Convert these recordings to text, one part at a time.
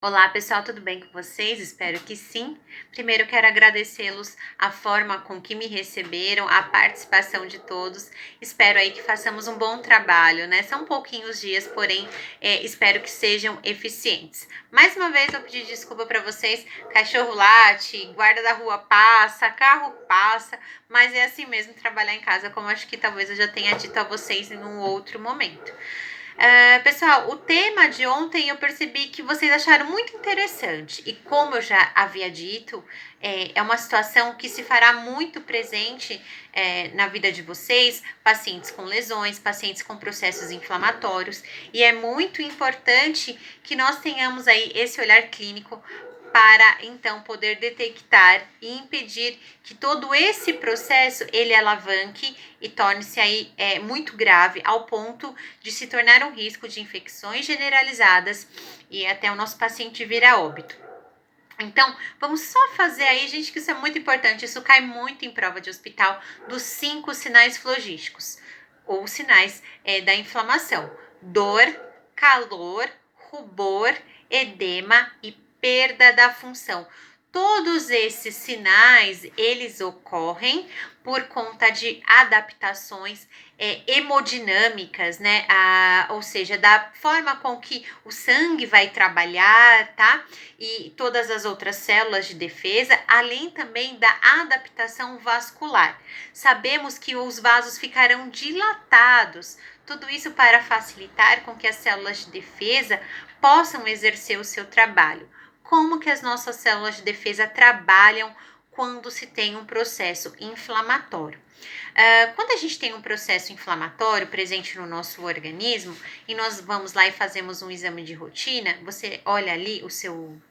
Olá pessoal, tudo bem com vocês? Espero que sim. Primeiro quero agradecê-los a forma com que me receberam, a participação de todos. Espero aí que façamos um bom trabalho, né? São pouquinhos dias, porém espero que sejam eficientes. Mais uma vez eu pedi desculpa para vocês. Cachorro late, guarda da rua passa, carro passa, mas é assim mesmo trabalhar em casa, como acho que talvez eu já tenha dito a vocês em um outro momento. Pessoal, o tema de ontem eu percebi que vocês acharam muito interessante e como eu já havia dito, é uma situação que se fará muito presente na vida de vocês, pacientes com lesões, pacientes com processos inflamatórios, e é muito importante que nós tenhamos aí esse olhar clínico para então poder detectar e impedir que todo esse processo ele alavanque e torne-se aí muito grave ao ponto de se tornar um risco de infecções generalizadas e até o nosso paciente vir a óbito. Então, vamos só fazer aí, gente, que isso é muito importante, isso cai muito em prova de hospital, dos 5 sinais flogísticos, ou sinais da inflamação: dor, calor, rubor, edema e perda da função. Todos esses sinais, eles ocorrem por conta de adaptações hemodinâmicas, né? Ou seja, da forma com que o sangue vai trabalhar, tá? E todas as outras células de defesa, além também da adaptação vascular. Sabemos que os vasos ficarão dilatados, tudo isso para facilitar com que as células de defesa possam exercer o seu trabalho. Como que as nossas células de defesa trabalham quando se tem um processo inflamatório? Quando a gente tem um processo inflamatório presente no nosso organismo e nós vamos lá e fazemos um exame de rotina, você olha ali o seu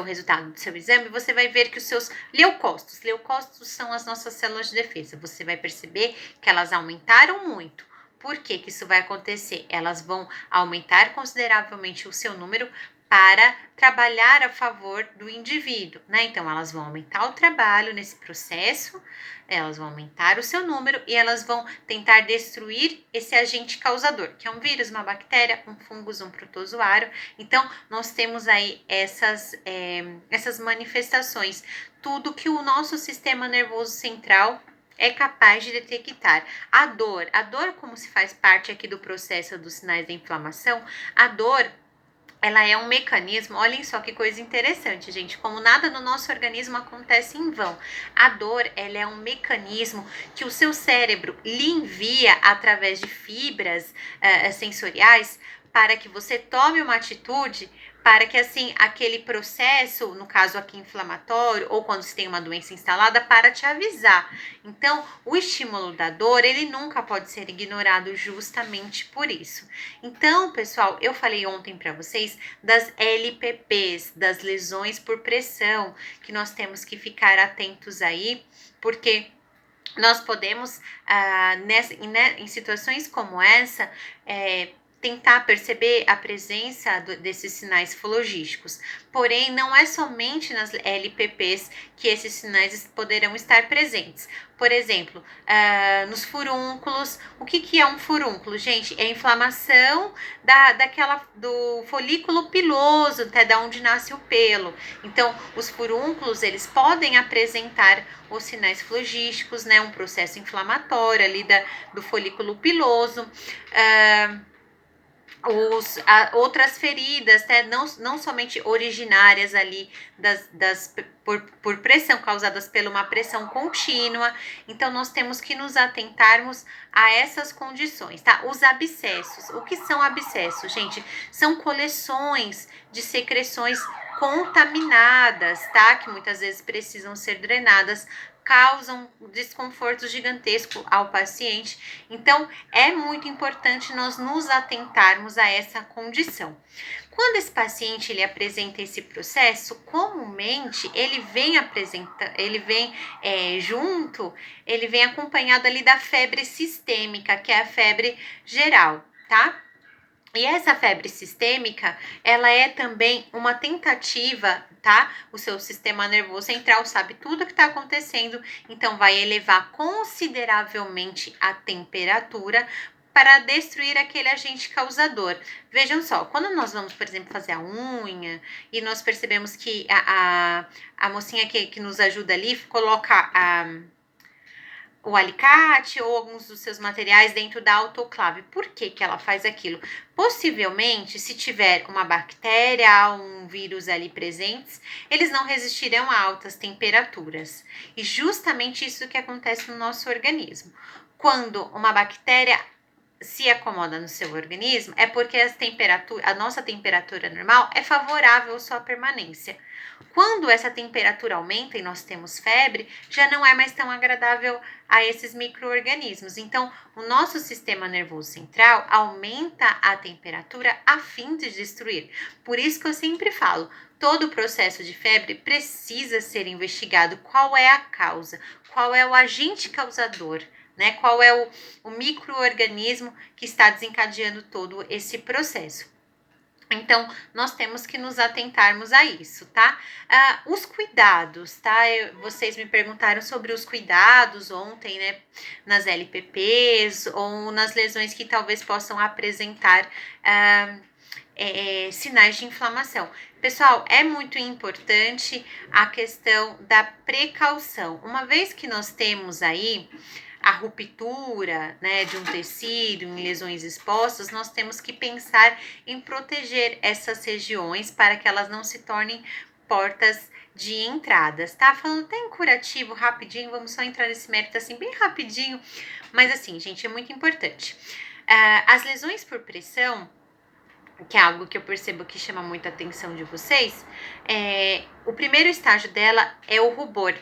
resultado do seu exame, você vai ver que os seus leucócitos são as nossas células de defesa. Você vai perceber que elas aumentaram muito. Por que que isso vai acontecer? Elas vão aumentar consideravelmente o seu número para trabalhar a favor do indivíduo, né? Então, elas vão aumentar o trabalho nesse processo, elas vão aumentar o seu número e elas vão tentar destruir esse agente causador, que é um vírus, uma bactéria, um fungo, um protozoário. Então, nós temos aí essas manifestações, tudo que o nosso sistema nervoso central é capaz de detectar. A dor, como se faz parte aqui do processo dos sinais da inflamação, a dor, ela é um mecanismo, olhem só que coisa interessante, gente, como nada no nosso organismo acontece em vão. A dor, ela é um mecanismo que o seu cérebro lhe envia através de fibras sensoriais para que você tome uma atitude, para que assim aquele processo, no caso aqui inflamatório, ou quando se tem uma doença instalada, para te avisar. Então, o estímulo da dor, ele nunca pode ser ignorado justamente por isso. Então, pessoal, eu falei ontem para vocês das LPPs, das lesões por pressão, que nós temos que ficar atentos aí, porque nós podemos, em situações como essa, tentar perceber a presença desses sinais flogísticos. Porém, não é somente nas LPPs que esses sinais poderão estar presentes. Por exemplo, nos furúnculos. O que é um furúnculo, gente? É a inflamação do folículo piloso, até da onde nasce o pelo. Então, os furúnculos, eles podem apresentar os sinais flogísticos, né? Um processo inflamatório ali do folículo piloso. Outras feridas, né? Não somente originárias ali por pressão, causadas por uma pressão contínua. Então, nós temos que nos atentarmos a essas condições, tá? Os abscessos. O que são abscessos, gente? São coleções de secreções contaminadas, tá? Que muitas vezes precisam ser drenadas, causam desconforto gigantesco ao paciente. Então, é muito importante nós nos atentarmos a essa condição. Quando esse paciente ele apresenta esse processo, comumente ele vem ele vem acompanhado ali da febre sistêmica, que é a febre geral, tá? E essa febre sistêmica, ela é também uma tentativa, tá? O seu sistema nervoso central sabe tudo o que está acontecendo, então vai elevar consideravelmente a temperatura para destruir aquele agente causador. Vejam só, quando nós vamos, por exemplo, fazer a unha e nós percebemos que a mocinha que nos ajuda ali coloca o alicate ou alguns dos seus materiais dentro da autoclave. Por que que ela faz aquilo? Possivelmente, se tiver uma bactéria, um vírus ali presentes, eles não resistirão a altas temperaturas. E justamente isso que acontece no nosso organismo. Quando uma bactéria se acomoda no seu organismo, é porque a nossa temperatura normal é favorável à sua permanência. Quando essa temperatura aumenta e nós temos febre, já não é mais tão agradável a esses micro-organismos. Então, o nosso sistema nervoso central aumenta a temperatura a fim de destruir. Por isso que eu sempre falo, todo o processo de febre precisa ser investigado. Qual é a causa? Qual é o agente causador? Né? Qual é o micro-organismo que está desencadeando todo esse processo? Então, nós temos que nos atentarmos a isso, tá? Os cuidados, tá? Vocês me perguntaram sobre os cuidados ontem, né? Nas LPPs ou nas lesões que talvez possam apresentar sinais de inflamação. Pessoal, é muito importante a questão da precaução. Uma vez que nós temos aí a ruptura, né, de um tecido em lesões expostas, nós temos que pensar em proteger essas regiões para que elas não se tornem portas de entradas, tá? Falando até em curativo, rapidinho, vamos só entrar nesse mérito assim, bem rapidinho, mas assim, gente, é muito importante. As lesões por pressão, que é algo que eu percebo que chama muita atenção de vocês, o primeiro estágio dela é o rubor.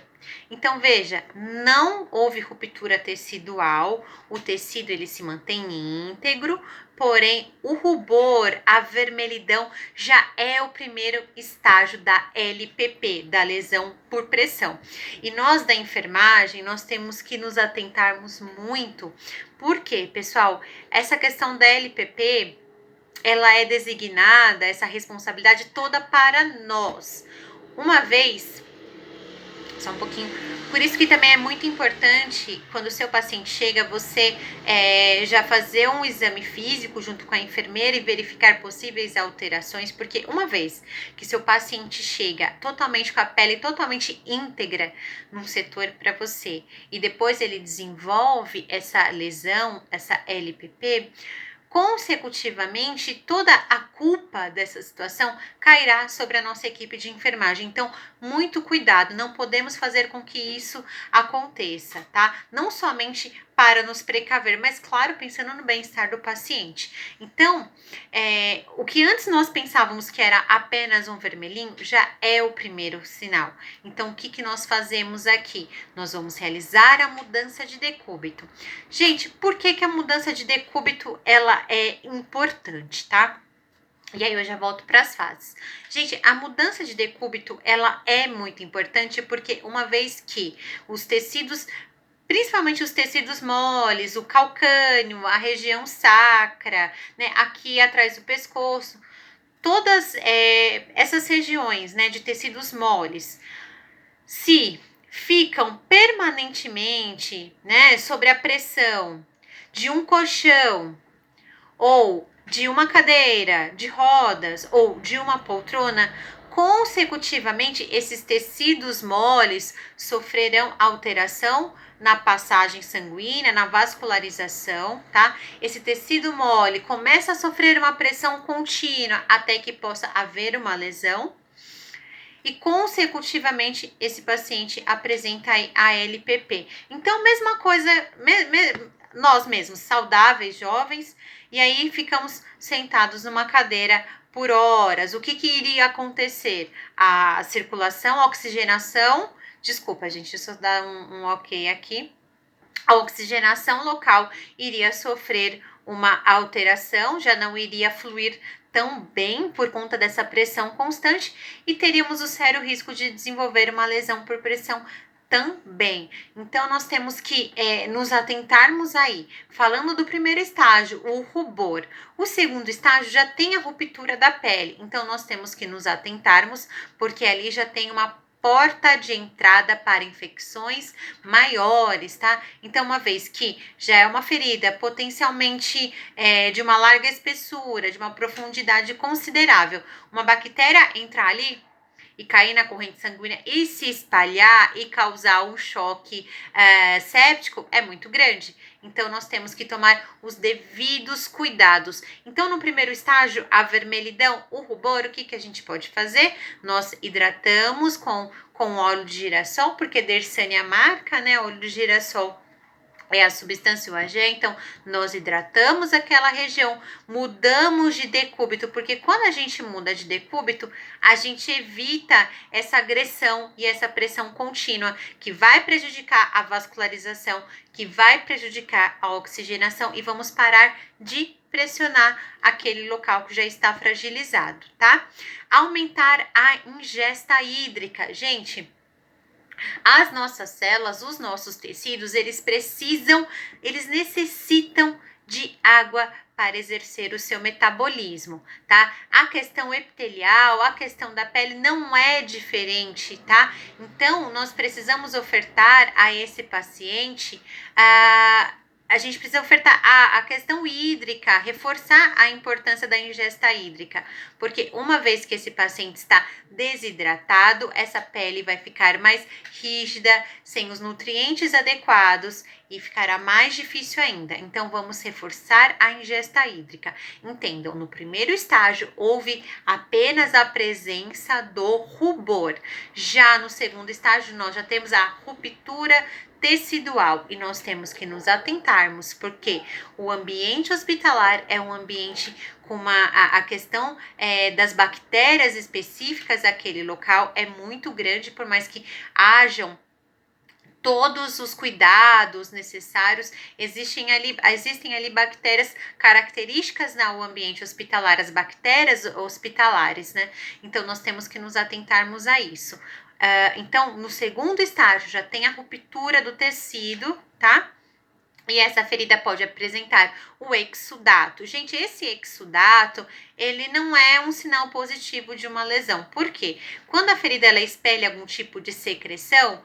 Então, veja, não houve ruptura tecidual, o tecido ele se mantém íntegro, porém o rubor, a vermelhidão, já é o primeiro estágio da LPP, da lesão por pressão. E nós da enfermagem, nós temos que nos atentarmos muito, porque, pessoal, essa questão da LPP, ela é designada, essa responsabilidade toda para nós. Uma vez, só um pouquinho, por isso que também é muito importante, quando o seu paciente chega, você já fazer um exame físico junto com a enfermeira e verificar possíveis alterações, porque uma vez que seu paciente chega totalmente com a pele totalmente íntegra num setor para você, e depois ele desenvolve essa lesão, essa LPP, consecutivamente, toda a culpa dessa situação cairá sobre a nossa equipe de enfermagem. Então, muito cuidado, não podemos fazer com que isso aconteça, tá? Não somente para nos precaver, mas, claro, pensando no bem-estar do paciente. Então, o que antes nós pensávamos que era apenas um vermelhinho, já é o primeiro sinal. Então, o que nós fazemos aqui? Nós vamos realizar a mudança de decúbito. Gente, por que a mudança de decúbito, ela é importante, tá? E aí eu já volto para as fases. Gente, a mudança de decúbito, ela é muito importante porque uma vez que os tecidos, principalmente os tecidos moles, o calcâneo, a região sacra, né, aqui atrás do pescoço, todas essas regiões, né, de tecidos moles, se ficam permanentemente, né, sob a pressão de um colchão ou de uma cadeira de rodas ou de uma poltrona, consecutivamente esses tecidos moles sofrerão alteração na passagem sanguínea, na vascularização, tá? Esse tecido mole começa a sofrer uma pressão contínua até que possa haver uma lesão. E consecutivamente esse paciente apresenta a LPP. Então, mesma coisa, nós mesmos, saudáveis, jovens, e aí ficamos sentados numa cadeira por horas. O que iria acontecer? A circulação, a oxigenação, desculpa, gente, deixa eu dar um ok aqui. A oxigenação local iria sofrer uma alteração, já não iria fluir tão bem por conta dessa pressão constante e teríamos o sério risco de desenvolver uma lesão por pressão também. Então, nós temos que nos atentarmos aí. Falando do primeiro estágio, o rubor. O segundo estágio já tem a ruptura da pele. Então, nós temos que nos atentarmos, porque ali já tem uma porta de entrada para infecções maiores, tá? Então, uma vez que já é uma ferida potencialmente de uma larga espessura, de uma profundidade considerável, uma bactéria entrar ali e cair na corrente sanguínea e se espalhar e causar um choque séptico é muito grande. Então, nós temos que tomar os devidos cuidados. Então, no primeiro estágio, a vermelhidão, o rubor, o que a gente pode fazer? Nós hidratamos com óleo de girassol, porque Dersânia marca, né? Óleo de girassol é a substância, o agente, então nós hidratamos aquela região, mudamos de decúbito, porque quando a gente muda de decúbito, a gente evita essa agressão e essa pressão contínua, que vai prejudicar a vascularização, que vai prejudicar a oxigenação e vamos parar de pressionar aquele local que já está fragilizado, tá? Aumentar a ingesta hídrica. Gente, as nossas células, os nossos tecidos, eles necessitam de água para exercer o seu metabolismo, tá? A questão epitelial, a questão da pele não é diferente, tá? Então, nós precisamos ofertar a esse paciente a gente precisa ofertar a questão hídrica, reforçar a importância da ingesta hídrica, porque uma vez que esse paciente está desidratado, essa pele vai ficar mais rígida, sem os nutrientes adequados e ficará mais difícil ainda. Então, vamos reforçar a ingesta hídrica. Entendam, no primeiro estágio, houve apenas a presença do rubor. Já no segundo estágio, nós já temos a ruptura tecidual e nós temos que nos atentarmos, porque o ambiente hospitalar é um ambiente com a questão das bactérias específicas daquele local é muito grande, por mais que hajam todos os cuidados necessários, existem ali bactérias características no ambiente hospitalar, as bactérias hospitalares, né? Então, nós temos que nos atentarmos a isso. Então, no segundo estágio, já tem a ruptura do tecido, tá? E essa ferida pode apresentar o exudato. Gente, esse exudato, ele não é um sinal positivo de uma lesão. Por quê? Quando a ferida ela expele algum tipo de secreção,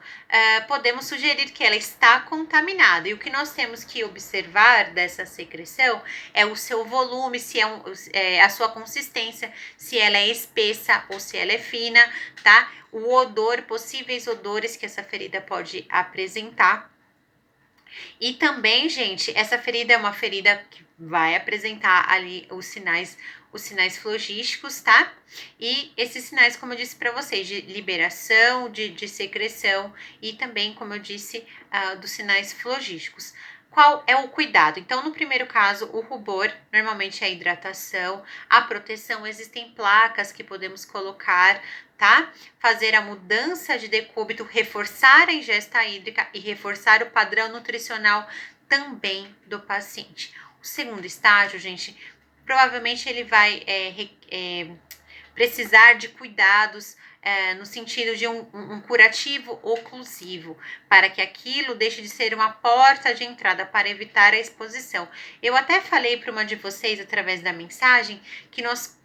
podemos sugerir que ela está contaminada. E o que nós temos que observar dessa secreção é o seu volume, se a sua consistência, se ela é espessa ou se ela é fina, tá? O odor, possíveis odores que essa ferida pode apresentar. E também, gente, essa ferida é uma ferida que vai apresentar ali os sinais flogísticos, tá? E esses sinais, como eu disse para vocês, de liberação, de secreção e também, como eu disse, dos sinais flogísticos. Qual é o cuidado? Então, no primeiro caso, o rubor, normalmente é a hidratação, a proteção, existem placas que podemos colocar, tá? Fazer a mudança de decúbito, reforçar a ingesta hídrica e reforçar o padrão nutricional também do paciente. O segundo estágio, gente, provavelmente ele vai precisar de cuidados no sentido de um curativo oclusivo, para que aquilo deixe de ser uma porta de entrada, para evitar a exposição. Eu até falei para uma de vocês, através da mensagem, que nós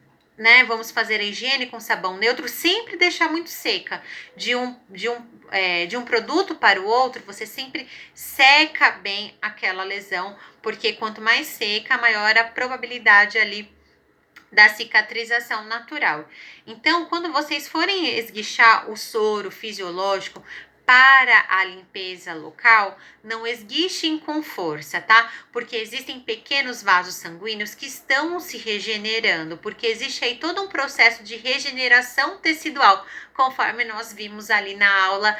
vamos fazer a higiene com sabão neutro, sempre deixar muito seca. De um produto para o outro, você sempre seca bem aquela lesão, porque quanto mais seca, maior a probabilidade ali da cicatrização natural. Então, quando vocês forem esguichar o soro fisiológico para a limpeza local, não esguichem com força, tá? Porque existem pequenos vasos sanguíneos que estão se regenerando, porque existe aí todo um processo de regeneração tecidual, conforme nós vimos ali na aula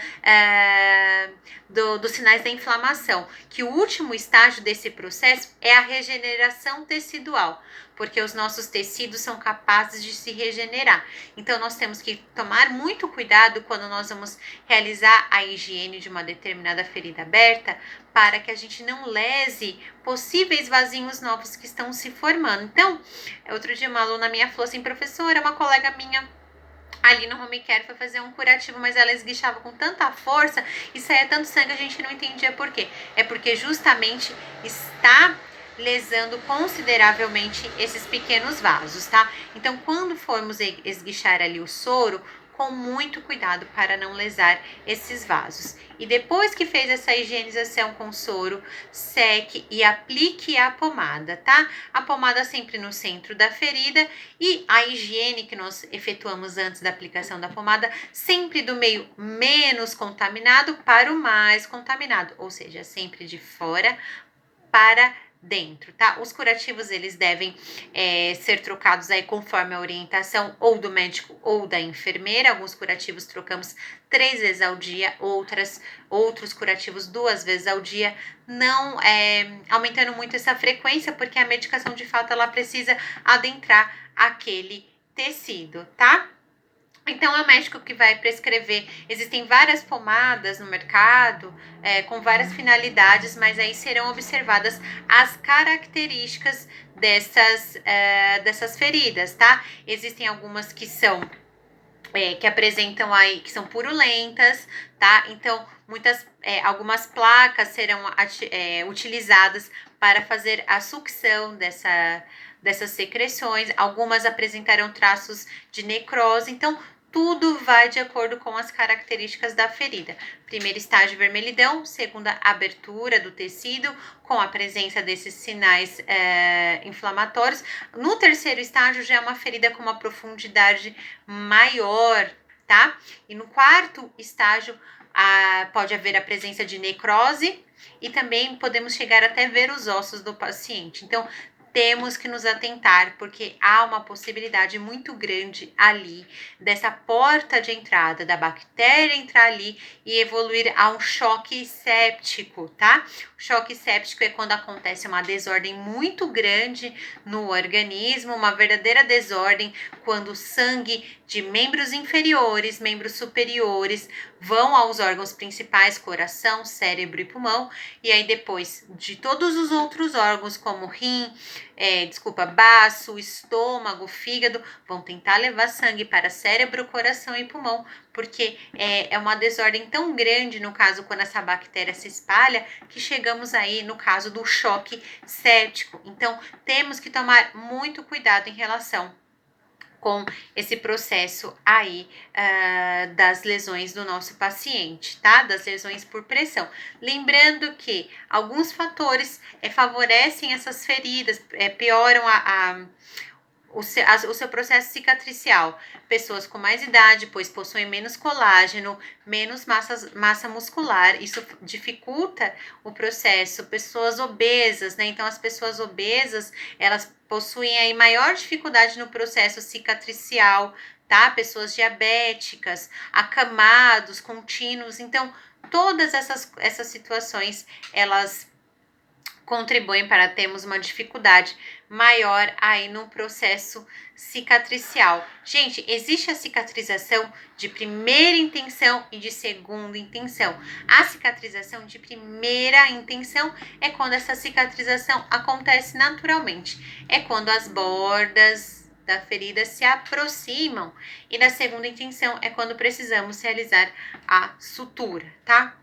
dos sinais da inflamação, que o último estágio desse processo é a regeneração tecidual, porque os nossos tecidos são capazes de se regenerar. Então, nós temos que tomar muito cuidado quando nós vamos realizar a higiene de uma determinada ferida aberta, para que a gente não lese possíveis vasinhos novos que estão se formando. Então, outro dia uma aluna minha falou assim, professora, uma colega minha ali no home care foi fazer um curativo, mas ela esguichava com tanta força e saía tanto sangue, a gente não entendia por quê. É porque justamente está lesando consideravelmente esses pequenos vasos, tá? Então, quando formos esguichar ali o soro, com muito cuidado para não lesar esses vasos. E depois que fez essa higienização com soro, seque e aplique a pomada, tá? A pomada sempre no centro da ferida e a higiene que nós efetuamos antes da aplicação da pomada, sempre do meio menos contaminado para o mais contaminado, ou seja, sempre de fora para dentro, tá? Os curativos, eles devem ser trocados aí conforme a orientação ou do médico ou da enfermeira. Alguns curativos trocamos 3 vezes ao dia, outros curativos 2 vezes ao dia, não aumentando muito essa frequência, porque a medicação, de fato, ela precisa adentrar aquele tecido, tá? Então, é o médico que vai prescrever. Existem várias pomadas no mercado, com várias finalidades, mas aí serão observadas as características dessas feridas, tá? Existem algumas que são, que apresentam aí, que são purulentas, tá? Então, algumas placas serão utilizadas para fazer a sucção dessas secreções, algumas apresentarão traços de necrose, então tudo vai de acordo com as características da ferida. Primeiro estágio, vermelhidão. Segunda, abertura do tecido, com a presença desses sinais inflamatórios. No terceiro estágio, já é uma ferida com uma profundidade maior, tá? E no quarto estágio, pode haver a presença de necrose e também podemos chegar até ver os ossos do paciente. Então, temos que nos atentar, porque há uma possibilidade muito grande ali dessa porta de entrada da bactéria entrar ali e evoluir a um choque séptico, tá? O choque séptico é quando acontece uma desordem muito grande no organismo, uma verdadeira desordem, quando o sangue de membros inferiores, membros superiores, vão aos órgãos principais, coração, cérebro e pulmão, e aí depois de todos os outros órgãos, como rim, baço, estômago, fígado, vão tentar levar sangue para cérebro, coração e pulmão, porque é uma desordem tão grande, no caso, quando essa bactéria se espalha, que chegamos aí no caso do choque séptico. Então, temos que tomar muito cuidado em relação com esse processo aí das lesões do nosso paciente, tá? Das lesões por pressão. Lembrando que alguns fatores favorecem essas feridas, pioram o seu processo cicatricial. Pessoas com mais idade, pois possuem menos colágeno, menos massa muscular, isso dificulta o processo. Pessoas obesas, né? Então, as pessoas obesas, elas possuem aí maior dificuldade no processo cicatricial, tá? Pessoas diabéticas, acamados, contínuos. Então, todas essas situações, elas contribuem para termos uma dificuldade maior aí no processo cicatricial. Gente, existe a cicatrização de primeira intenção e de segunda intenção. A cicatrização de primeira intenção é quando essa cicatrização acontece naturalmente. É quando as bordas da ferida se aproximam. E na segunda intenção é quando precisamos realizar a sutura, tá?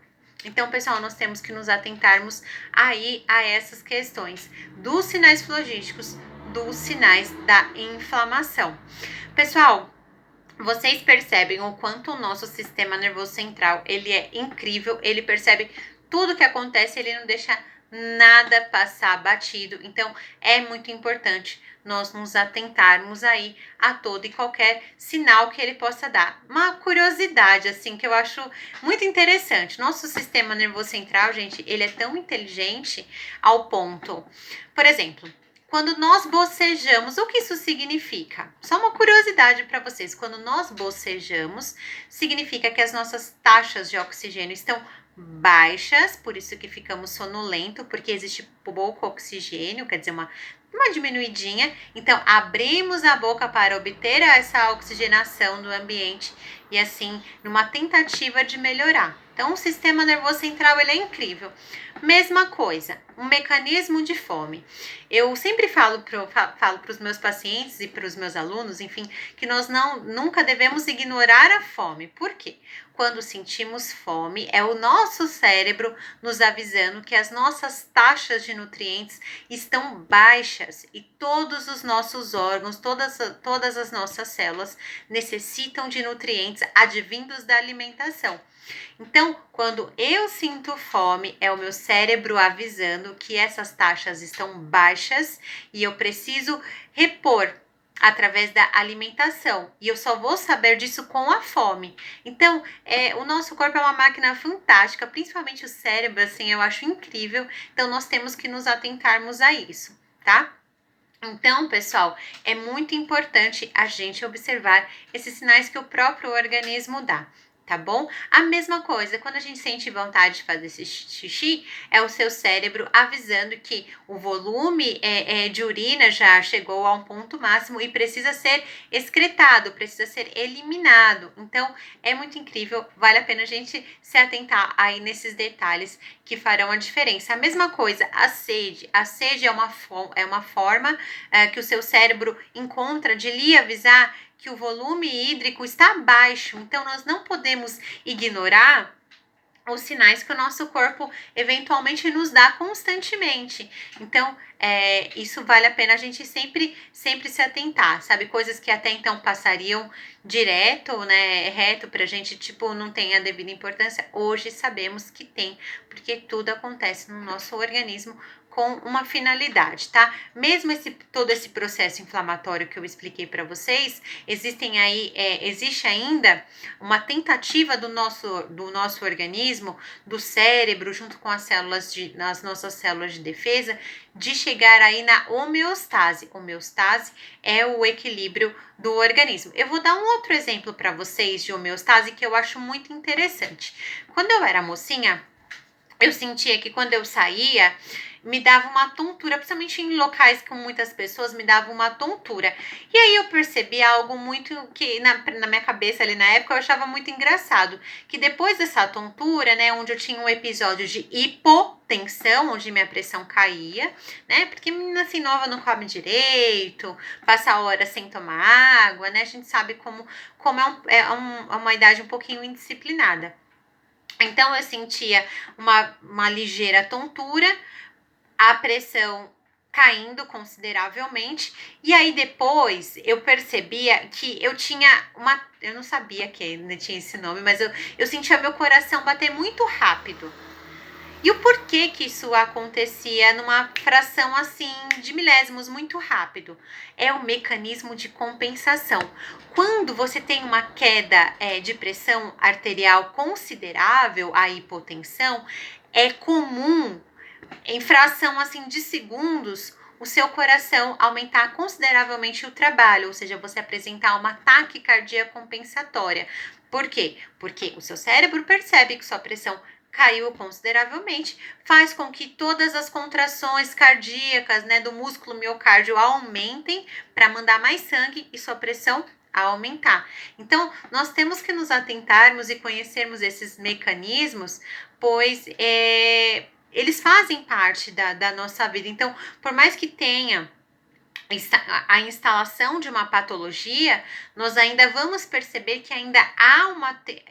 Então, pessoal, nós temos que nos atentarmos aí a essas questões dos sinais flogísticos, dos sinais da inflamação. Pessoal, vocês percebem o quanto o nosso sistema nervoso central, ele é incrível, ele percebe tudo que acontece, ele não deixa nada passar batido. Então, é muito importante nós nos atentarmos aí a todo e qualquer sinal que ele possa dar. Uma curiosidade, assim, que eu acho muito interessante. Nosso sistema nervoso central, gente, ele é tão inteligente ao ponto, por exemplo, quando nós bocejamos, o que isso significa? Só uma curiosidade para vocês. Quando nós bocejamos, significa que as nossas taxas de oxigênio estão baixas, por isso que ficamos sonolento, porque existe pouco oxigênio, quer dizer, uma diminuidinha. Então, abrimos a boca para obter essa oxigenação do ambiente e assim, numa tentativa de melhorar. Então, o sistema nervoso central, ele é incrível. Mesma coisa, um mecanismo de fome. Eu sempre falo para os meus pacientes e para os meus alunos, enfim, que nós nunca devemos ignorar a fome. Por quê? Quando sentimos fome, é o nosso cérebro nos avisando que as nossas taxas de nutrientes estão baixas. baixas e todos os nossos órgãos, todas as nossas células necessitam de nutrientes advindos da alimentação. Então, quando eu sinto fome, é o meu cérebro avisando que essas taxas estão baixas e eu preciso repor através da alimentação. E eu só vou saber disso com a fome. Então, o nosso corpo é uma máquina fantástica, principalmente o cérebro, assim, eu acho incrível. Então, nós temos que nos atentarmos a isso, tá? Então, pessoal, é muito importante a gente observar esses sinais que o próprio organismo dá, tá bom? A mesma coisa, quando a gente sente vontade de fazer esse xixi, é o seu cérebro avisando que o volume de urina já chegou a um ponto máximo e precisa ser excretado, precisa ser eliminado. Então, é muito incrível, vale a pena a gente se atentar aí nesses detalhes que farão a diferença. A mesma coisa, a sede. A sede é uma forma que o seu cérebro encontra de lhe avisar que o volume hídrico está baixo. Então, nós não podemos ignorar os sinais que o nosso corpo eventualmente nos dá constantemente. Então, isso vale a pena a gente sempre se atentar, sabe? Coisas que até então passariam direto, né, reto pra gente, tipo, não tem a devida importância. Hoje sabemos que tem, porque tudo acontece no nosso organismo com uma finalidade, tá? Mesmo todo esse processo inflamatório que eu expliquei para vocês, existe ainda uma tentativa do nosso organismo, do cérebro, junto com as nossas células de defesa, de chegar aí na homeostase. Homeostase é o equilíbrio do organismo. Eu vou dar um outro exemplo para vocês de homeostase que eu acho muito interessante. Quando eu era mocinha, eu sentia que quando eu saía, me dava uma tontura, principalmente em locais com muitas pessoas, me dava uma tontura. E aí eu percebi algo muito que na minha cabeça ali na época eu achava muito engraçado, que depois dessa tontura, né, onde eu tinha um episódio de hipotensão, onde minha pressão caía, né, porque menina assim nova não come direito, passa horas sem tomar água, né, a gente sabe como é uma idade um pouquinho indisciplinada. Então, eu sentia uma ligeira tontura, a pressão caindo consideravelmente, e aí depois eu percebia que eu não sabia que ainda tinha esse nome, mas eu sentia meu coração bater muito rápido. E o porquê que isso acontecia numa fração assim de milésimos muito rápido? É o mecanismo de compensação. Quando você tem uma queda de pressão arterial considerável, a hipotensão, é comum, em fração assim de segundos, o seu coração aumentar consideravelmente o trabalho, ou seja, você apresentar uma taquicardia compensatória. Por quê? Porque o seu cérebro percebe que sua pressão caiu consideravelmente, faz com que todas as contrações cardíacas, né, do músculo miocárdio aumentem para mandar mais sangue e sua pressão a aumentar. Então, nós temos que nos atentarmos e conhecermos esses mecanismos, pois eles fazem parte da nossa vida. Então, por mais que tenha a instalação de uma patologia, nós ainda vamos perceber que ainda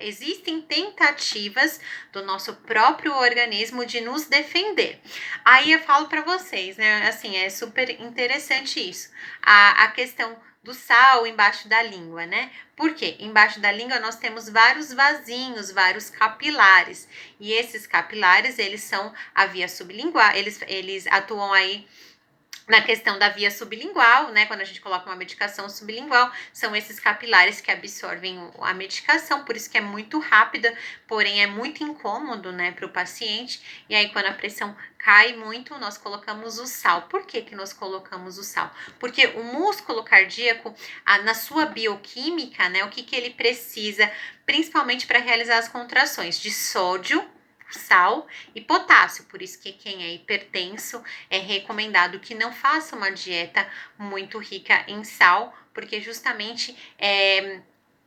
existem tentativas do nosso próprio organismo de nos defender. Aí eu falo para vocês, né, assim, é super interessante isso, a questão do sal embaixo da língua, né? Por quê? Embaixo da língua nós temos vários vasinhos, vários capilares, e esses capilares, eles são a via sublingual, eles atuam aí na questão da via sublingual, né? Quando a gente coloca uma medicação sublingual, são esses capilares que absorvem a medicação, por isso que é muito rápida, porém é muito incômodo, né, para o paciente. E aí, quando a pressão cai muito, nós colocamos o sal. Por que que nós colocamos o sal? Porque o músculo cardíaco, na sua bioquímica, né, o que ele precisa, principalmente para realizar as contrações, de sódio, sal e potássio. Por isso que quem é hipertenso é recomendado que não faça uma dieta muito rica em sal, porque justamente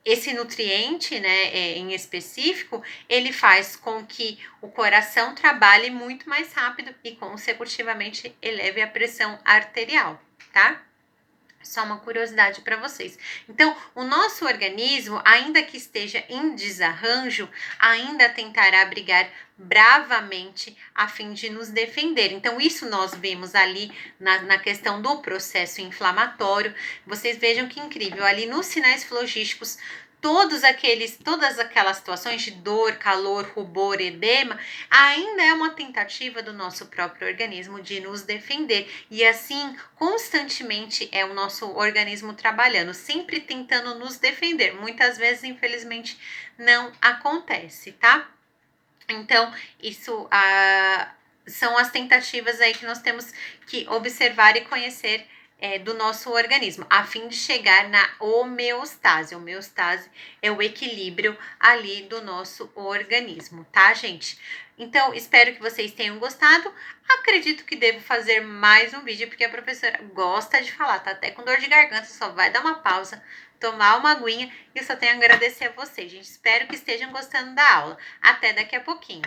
esse nutriente, né, em específico, ele faz com que o coração trabalhe muito mais rápido e consecutivamente eleve a pressão arterial, tá? Só uma curiosidade para vocês. Então, o nosso organismo, ainda que esteja em desarranjo, ainda tentará brigar bravamente a fim de nos defender. Então, isso nós vemos ali na questão do processo inflamatório. Vocês vejam que incrível, ali nos sinais flogísticos, todas aquelas situações de dor, calor, rubor, edema, ainda é uma tentativa do nosso próprio organismo de nos defender. E assim, constantemente é o nosso organismo trabalhando, sempre tentando nos defender. Muitas vezes, infelizmente, não acontece, tá? Então, isso são as tentativas aí que nós temos que observar e conhecer do nosso organismo, a fim de chegar na homeostase. Homeostase é o equilíbrio ali do nosso organismo, tá, gente? Então, espero que vocês tenham gostado. Acredito que devo fazer mais um vídeo, porque a professora gosta de falar, tá até com dor de garganta, só vai dar uma pausa, tomar uma aguinha, e eu só tenho a agradecer a vocês, gente. Espero que estejam gostando da aula. Até daqui a pouquinho.